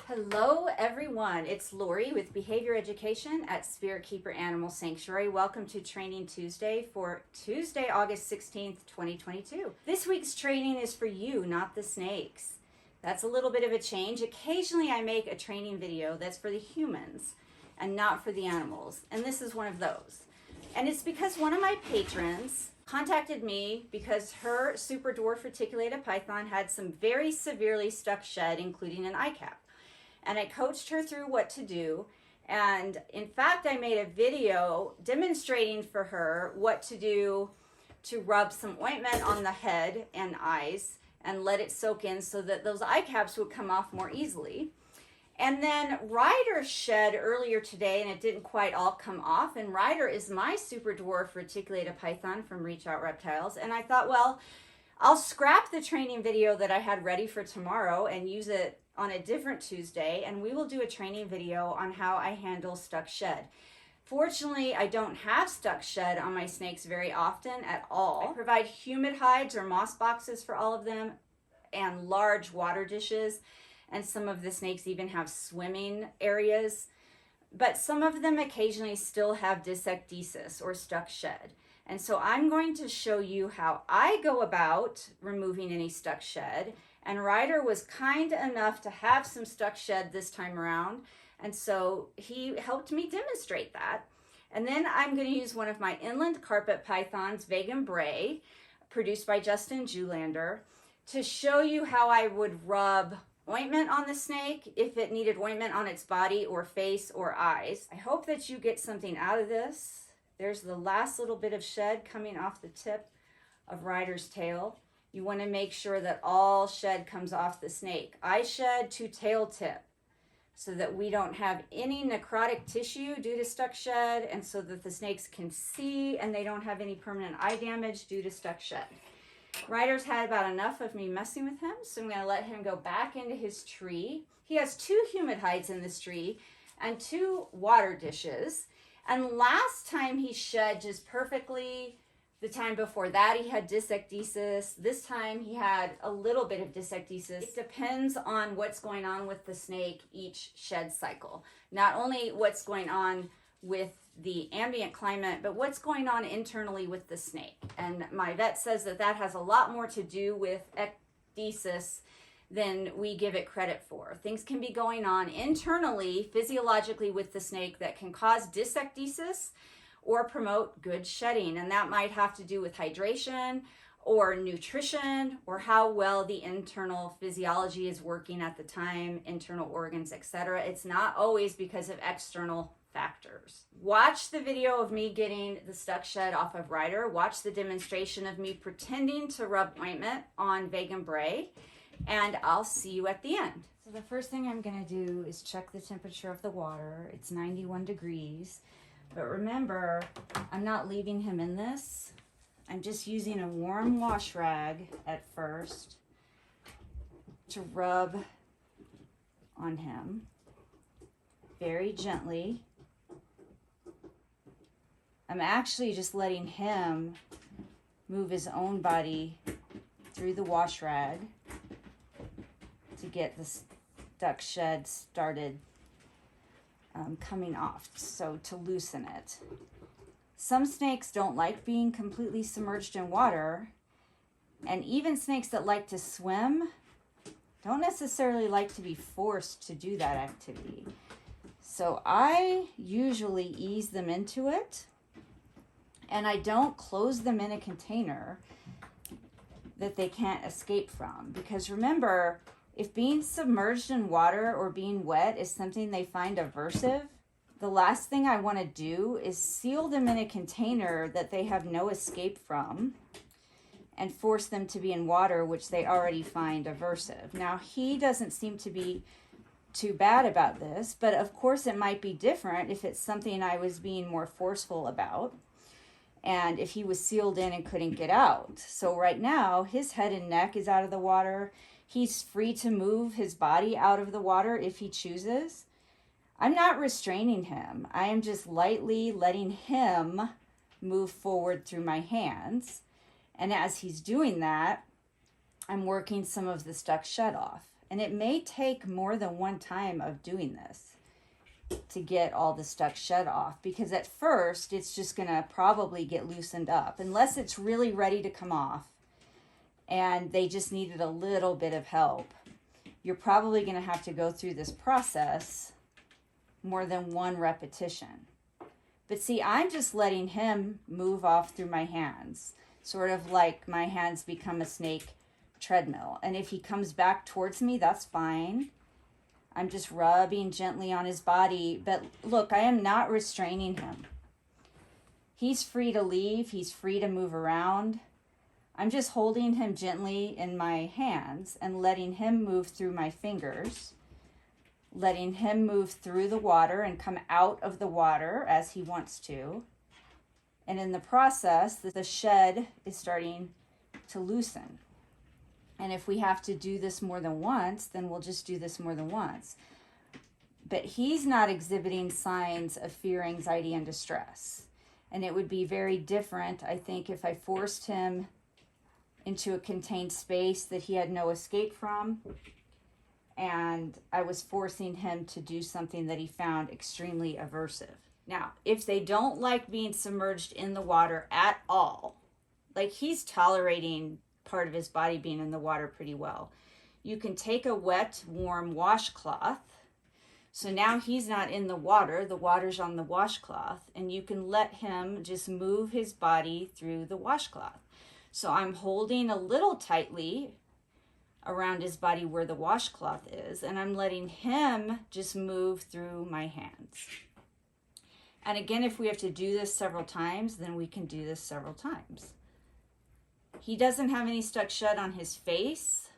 Hello everyone, it's Lori with Behavior Education at Spirit Keeper Animal Sanctuary. Welcome to Training Tuesday for Tuesday, August 16th, 2022. This week's training is for you, not the snakes. That's a little bit of a change. Occasionally I make a training video that's for the humans and not for the animals, and this is one of those. And it's because one of my patrons contacted me because her super dwarf reticulated python had some very severely stuck shed, including an eye cap. And I coached her through what to do. And in fact, I made a video demonstrating for her what to do to rub some ointment on the head and eyes and let it soak in so that those eye caps would come off more easily. And then Ryder shed earlier today and it didn't quite all come off. And Ryder is my super dwarf reticulated python from Reach Out Reptiles. And I thought, well, I'll scrap the training video that I had ready for tomorrow and use it on a different Tuesday, and we will do a training video on how I handle stuck shed. Fortunately, I don't have stuck shed on my snakes very often at all. I provide humid hides or moss boxes for all of them and large water dishes, and some of the snakes even have swimming areas, but some of them occasionally still have Disecdysis or stuck shed. And so I'm going to show you how I go about removing any stuck shed. And Ryder was kind enough to have some stuck shed this time around. And so he helped me demonstrate that. And then I'm going to use one of my inland carpet pythons, Vegan Bray, produced by Justin Julander, to show you how I would rub ointment on the snake if it needed ointment on its body or face or eyes. I hope that you get something out of this. There's the last little bit of shed coming off the tip of Ryder's tail. You want to make sure that all shed comes off the snake. Eye shed to tail tip so that we don't have any necrotic tissue due to stuck shed and so that the snakes can see and they don't have any permanent eye damage due to stuck shed. Ryder's had about enough of me messing with him, so I'm going to let him go back into his tree. He has 2 humid hides in this tree and 2 water dishes. And last time he shed just perfectly. The time before that, he had Disecdysis. This time, he had a little bit of Disecdysis. It depends on what's going on with the snake each shed cycle. Not only what's going on with the ambient climate, but what's going on internally with the snake. And my vet says that that has a lot more to do with ecdysis than we give it credit for. Things can be going on internally, physiologically with the snake that can cause Disecdysis or promote good shedding. And that might have to do with hydration or nutrition or how well the internal physiology is working at the time, internal organs, etc. It's not always because of external factors. Watch the video of me getting the stuck shed off of Ryder. Watch the demonstration of me pretending to rub ointment on Vegan Bray, and I'll see you at the end. So the first thing I'm gonna do is check the temperature of the water. It's 91 degrees. But remember, I'm not leaving him in this. I'm just using a warm wash rag at first to rub on him very gently. I'm actually just letting him move his own body through the wash rag to get the stuck shed started coming off, so to loosen it. Some snakes don't like being completely submerged in water, and even snakes that like to swim don't necessarily like to be forced to do that activity. So I usually ease them into it, and I don't close them in a container that they can't escape from, because remember, if being submerged in water or being wet is something they find aversive, the last thing I want to do is seal them in a container that they have no escape from and force them to be in water, which they already find aversive. Now, he doesn't seem to be too bad about this, but of course it might be different if it's something I was being more forceful about. and if he was sealed in and couldn't get out. So right now, his head and neck is out of the water. He's free to move his body out of the water if he chooses. I'm not restraining him. I am just lightly letting him move forward through my hands. And as he's doing that, I'm working some of the stuck shed off. And it may take more than one time of doing this to get all the stuck shed off, because at first it's just going to probably get loosened up unless it's really ready to come off and they just needed a little bit of help. You're probably going to have to go through this process more than one repetition. But see, I'm just letting him move off through my hands, sort of like my hands become a snake treadmill. And if he comes back towards me, that's fine. I'm just rubbing gently on his body. But look, I am not restraining him. He's free to leave. He's free to move around. I'm just holding him gently in my hands and letting him move through my fingers, letting him move through the water and come out of the water as he wants to. And in the process, the shed is starting to loosen. And if we have to do this more than once, then we'll just do this more than once. But he's not exhibiting signs of fear, anxiety, and distress. And it would be very different, I think, if I forced him into a contained space that he had no escape from, and I was forcing him to do something that he found extremely aversive. Now, if they don't like being submerged in the water at all, like he's tolerating part of his body being in the water pretty well, you can take a wet, warm washcloth. So now he's not in the water's on the washcloth, and you can let him just move his body through the washcloth. So I'm holding a little tightly around his body where the washcloth is, and I'm letting him just move through my hands. And again, if we have to do this several times, then we can do this several times. He doesn't have any stuck shut on his face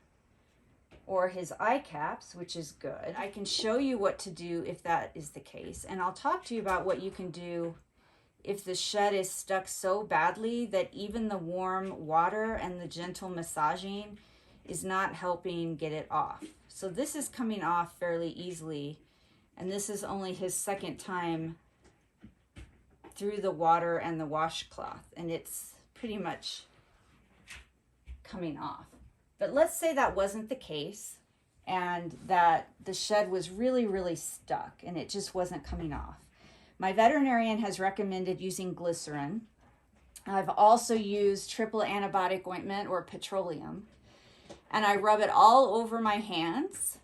or his eye caps, which is good. I can show you what to do if that is the case. And I'll talk to you about what you can do if the shed is stuck so badly that even the warm water and the gentle massaging is not helping get it off. So this is coming off fairly easily. And this is only his second time through the water and the washcloth. And it's pretty much coming off. But let's say that wasn't the case and that the shed was really, really stuck and it just wasn't coming off. My veterinarian has recommended using glycerin. I've also used triple antibiotic ointment or petroleum, and I rub it all over my hands,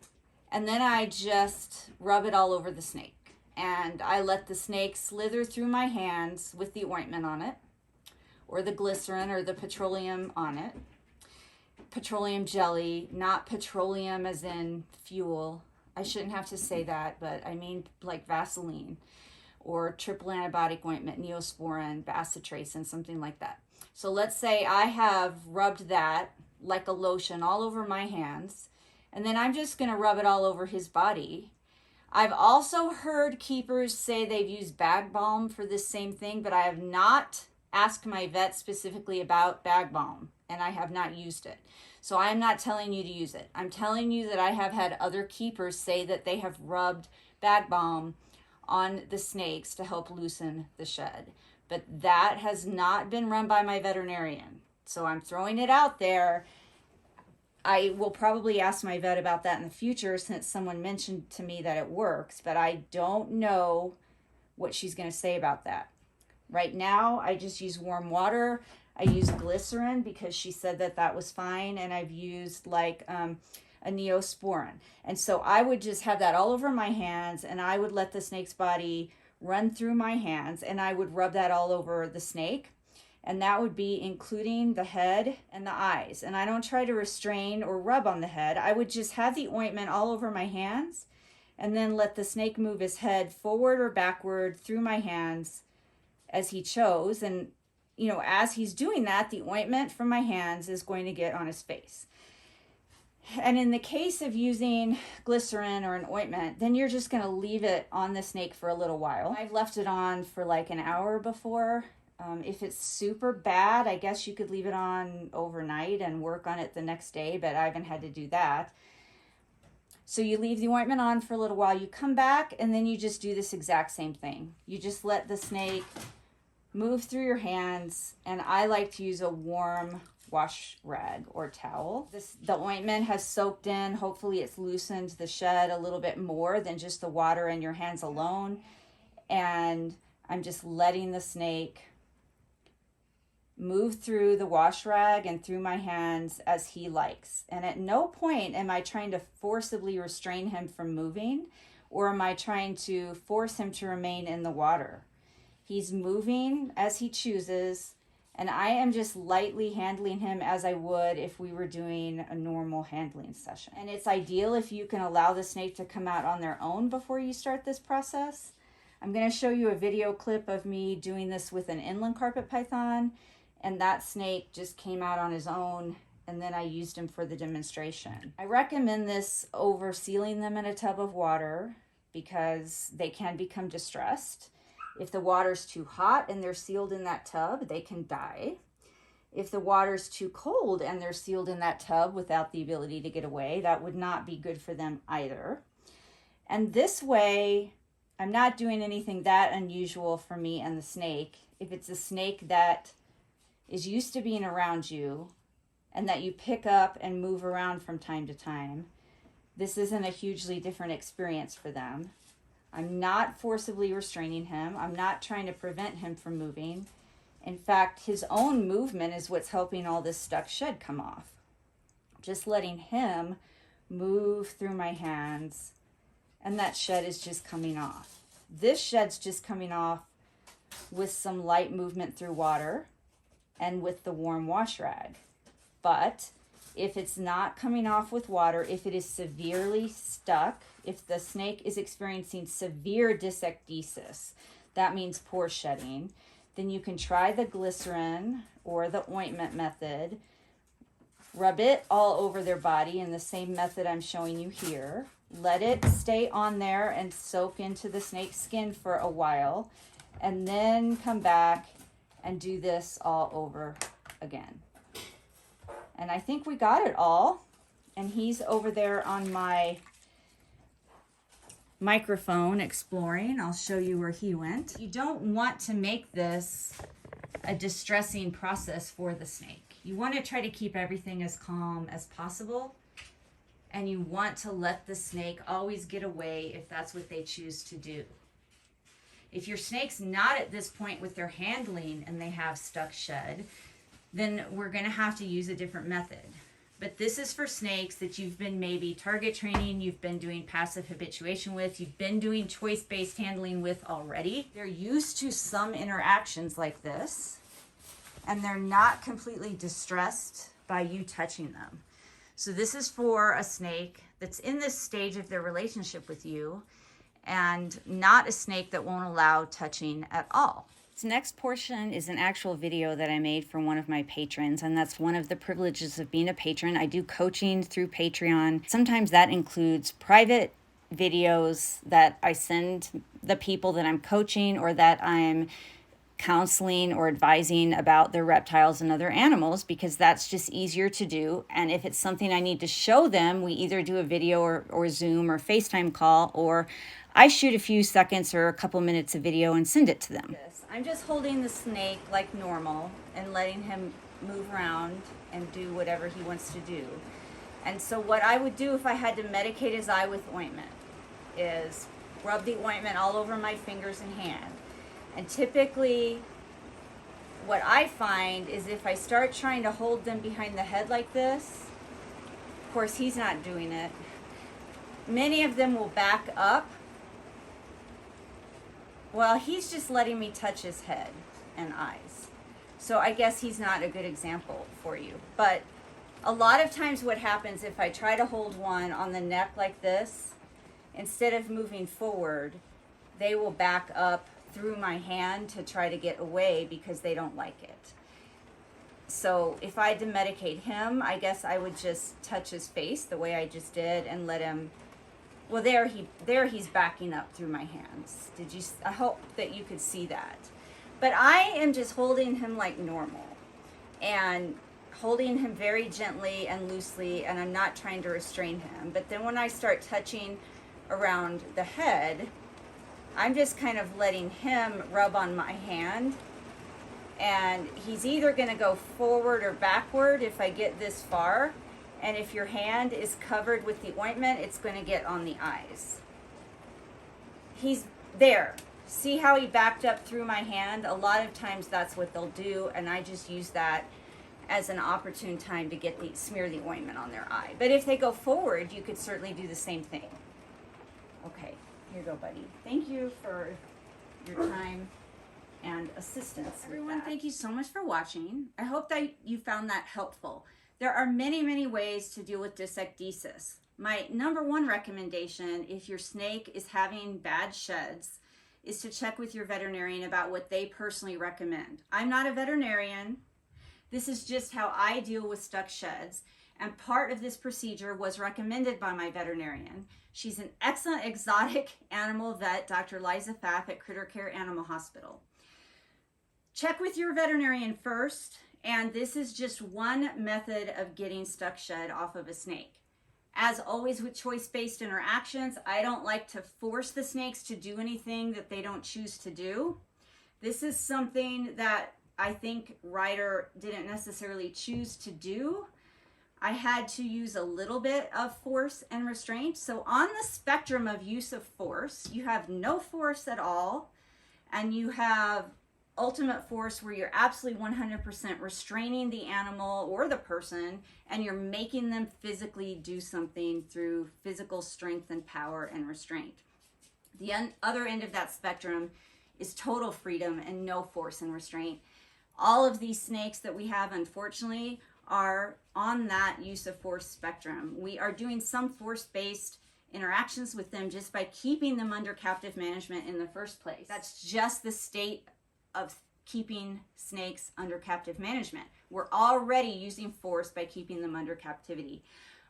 and then I just rub it all over the snake. And I let the snake slither through my hands with the ointment on it, or the glycerin or the petroleum on it. Petroleum jelly, not petroleum as in fuel. I shouldn't have to say that, but I mean like Vaseline or triple antibiotic ointment, Neosporin, bacitracin, something like that. So let's say I have rubbed that like a lotion all over my hands, and then I'm just going to rub it all over his body. I've also heard keepers say they've used bag balm for this same thing, but I have not asked my vet specifically about bag balm, and I have not used it. So I am not telling you to use it. I'm telling you that I have had other keepers say that they have rubbed bag balm on the snakes to help loosen the shed. But that has not been run by my veterinarian. So I'm throwing it out there. I will probably ask my vet about that in the future since someone mentioned to me that it works, but I don't know what she's going to say about that. Right now, I just use warm water. I use glycerin because she said that that was fine, and I've used like a Neosporin. And so I would just have that all over my hands, and I would let the snake's body run through my hands, and I would rub that all over the snake. And that would be including the head and the eyes. And I don't try to restrain or rub on the head. I would just have the ointment all over my hands and then let the snake move his head forward or backward through my hands as he chose. And, you know, as he's doing that, the ointment from my hands is going to get on his face. And in the case of using glycerin or an ointment, then you're just going to leave it on the snake for a little while. I've left it on for like an hour before, If it's super bad, I guess you could leave it on overnight and work on it the next day, but I haven't had to do that. So you leave the ointment on for a little while, you come back, and then you just do this exact same thing. You just let the snake move through your hands, and I like to use a warm wash rag or towel. The ointment has soaked in. Hopefully it's loosened the shed a little bit more than just the water in your hands alone. And I'm just letting the snake move through the wash rag and through my hands as he likes. And at no point am I trying to forcibly restrain him from moving, or am I trying to force him to remain in the water. He's moving as he chooses, and I am just lightly handling him as I would if we were doing a normal handling session. And it's ideal if you can allow the snake to come out on their own before you start this process. I'm going to show you a video clip of me doing this with an inland carpet python, and that snake just came out on his own, and then I used him for the demonstration. I recommend this over sealing them in a tub of water because they can become distressed. If the water's too hot and they're sealed in that tub, they can die. If the water's too cold and they're sealed in that tub without the ability to get away, that would not be good for them either. And this way, I'm not doing anything that unusual for me and the snake. If it's a snake that is used to being around you and that you pick up and move around from time to time, this isn't a hugely different experience for them. I'm not forcibly restraining him. I'm not trying to prevent him from moving. In fact, his own movement is what's helping all this stuck shed come off. Just letting him move through my hands, and that shed is just coming off. This shed's just coming off with some light movement through water and with the warm wash rag. But if it's not coming off with water, if it is severely stuck, if the snake is experiencing severe disecdysis, that means poor shedding, then you can try the glycerin or the ointment method. Rub it all over their body in the same method I'm showing you here. Let it stay on there and soak into the snake's skin for a while, and then come back and do this all over again. And I think we got it all. And he's over there on my microphone exploring. I'll show you where he went. You don't want to make this a distressing process for the snake. You want to try to keep everything as calm as possible. And you want to let the snake always get away if that's what they choose to do. If your snake's not at this point with their handling and they have stuck shed, then we're going to have to use a different method. But this is for snakes that you've been maybe target training, you've been doing passive habituation with, you've been doing choice-based handling with already. They're used to some interactions like this, and they're not completely distressed by you touching them. So this is for a snake that's in this stage of their relationship with you, and not a snake that won't allow touching at all. This next portion is an actual video that I made for one of my patrons, and that's one of the privileges of being a patron. I do coaching through Patreon. Sometimes that includes private videos that I send the people that I'm coaching or that I'm counseling or advising about their reptiles and other animals, because that's just easier to do. And if it's something I need to show them, we either do a video or Zoom or FaceTime call, or I shoot a few seconds or a couple minutes of video and send it to them. I'm just holding the snake like normal and letting him move around and do whatever he wants to do. And so what I would do if I had to medicate his eye with ointment is rub the ointment all over my fingers and hand. And typically what I find is if I start trying to hold them behind the head like this, of course he's not doing it, many of them will back up. Well, he's just letting me touch his head and eyes. So I guess he's not a good example for you. But a lot of times what happens if I try to hold one on the neck like this, instead of moving forward, they will back up through my hand to try to get away because they don't like it. So if I had to medicate him, I guess I would just touch his face the way I just did and let him. Well, there he's backing up through my hands. I hope that you could see that. But I am just holding him like normal and holding him very gently and loosely, and I'm not trying to restrain him. But then when I start touching around the head, I'm just kind of letting him rub on my hand, and he's either going to go forward or backward if I get this far, and if your hand is covered with the ointment, it's going to get on the eyes. He's there. See how he backed up through my hand? A lot of times that's what they'll do, and I just use that as an opportune time to smear the ointment on their eye. But if they go forward, you could certainly do the same thing. Okay, here you go, buddy. Thank you for your time and assistance. Everyone, thank you so much for watching. I hope that you found that helpful. There are many, many ways to deal with disecdysis. My number one recommendation, if your snake is having bad sheds, is to check with your veterinarian about what they personally recommend. I'm not a veterinarian. This is just how I deal with stuck sheds, and part of this procedure was recommended by my veterinarian. She's an excellent exotic animal vet, Dr. Liza Pfaff at Critter Care Animal Hospital. Check with your veterinarian first, and this is just one method of getting stuck shed off of a snake. As always with choice-based interactions, I don't like to force the snakes to do anything that they don't choose to do. This is something that I think Ryder didn't necessarily choose to do. I had to use a little bit of force and restraint. So on the spectrum of use of force, you have no force at all, and you have ultimate force where you're absolutely 100% restraining the animal or the person, and you're making them physically do something through physical strength and power and restraint. The other end of that spectrum is total freedom and no force and restraint. All of these snakes that we have, unfortunately, are on that use of force spectrum. We are doing some force-based interactions with them just by keeping them under captive management in the first place. That's just the state of keeping snakes under captive management. We're already using force by keeping them under captivity.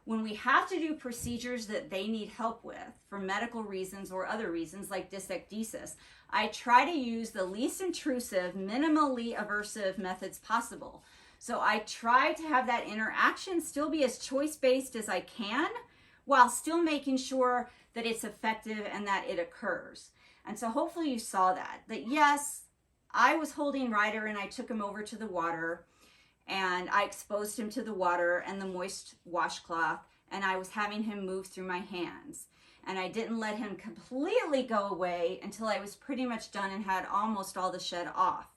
When we have to do procedures that they need help with for medical reasons or other reasons like disecdysis, I try to use the least intrusive, minimally aversive methods possible. So I try to have that interaction still be as choice-based as I can, while still making sure that it's effective and that it occurs. And so hopefully you saw that yes, I was holding Ryder and I took him over to the water, and I exposed him to the water and the moist washcloth, and I was having him move through my hands. And I didn't let him completely go away until I was pretty much done and had almost all the shed off.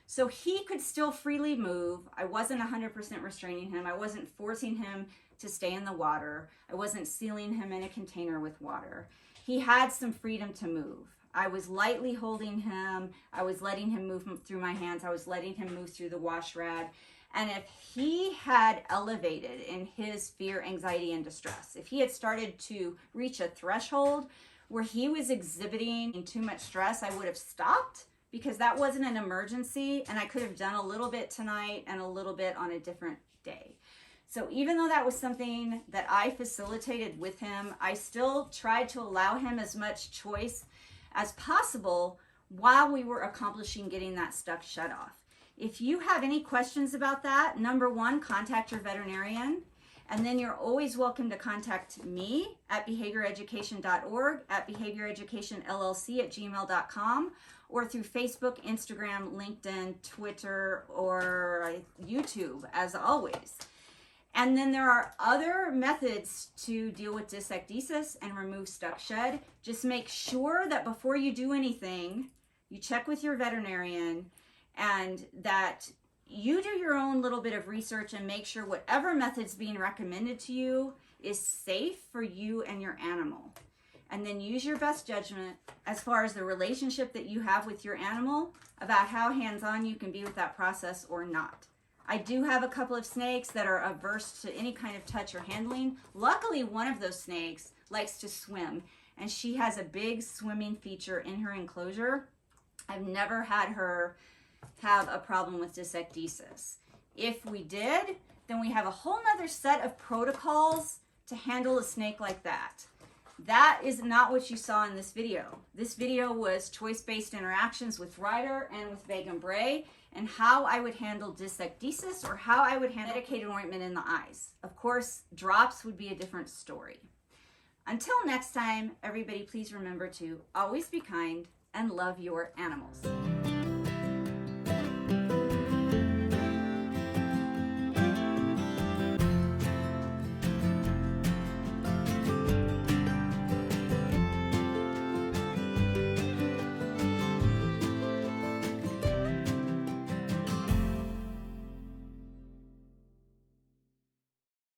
So he could still freely move. I wasn't 100% restraining him. I wasn't forcing him to stay in the water. I wasn't sealing him in a container with water. He had some freedom to move. I was lightly holding him. I was letting him move through my hands. I was letting him move through the wash rag. And if he had elevated in his fear, anxiety, and distress, if he had started to reach a threshold where he was exhibiting too much stress, I would have stopped, because that wasn't an emergency, and I could have done a little bit tonight and a little bit on a different day. So even though that was something that I facilitated with him, I still tried to allow him as much choice as possible while we were accomplishing getting that stuck shed off. If you have any questions about that, number one, contact your veterinarian. And then you're always welcome to contact me at behavioreducation.org, at behavioreducationllc@gmail.com, or through Facebook, Instagram, LinkedIn, Twitter, or YouTube, as always. And then there are other methods to deal with disecdysis and remove stuck shed. Just make sure that before you do anything, you check with your veterinarian, and that you do your own little bit of research and make sure whatever method's being recommended to you is safe for you and your animal. And then use your best judgment as far as the relationship that you have with your animal about how hands-on you can be with that process or not. I do have a couple of snakes that are averse to any kind of touch or handling. Luckily, one of those snakes likes to swim, and she has a big swimming feature in her enclosure. I've never had her have a problem with disecdysis. If we did, then we have a whole nother set of protocols to handle a snake like that. that is not what you saw in this video. This video was choice-based interactions with Ryder and with Vegan Bray, and how I would handle Disecdysis, or how I would handle medicated ointment in the eyes. Of course, drops would be a different story. Until next time, everybody, please remember to always be kind and love your animals.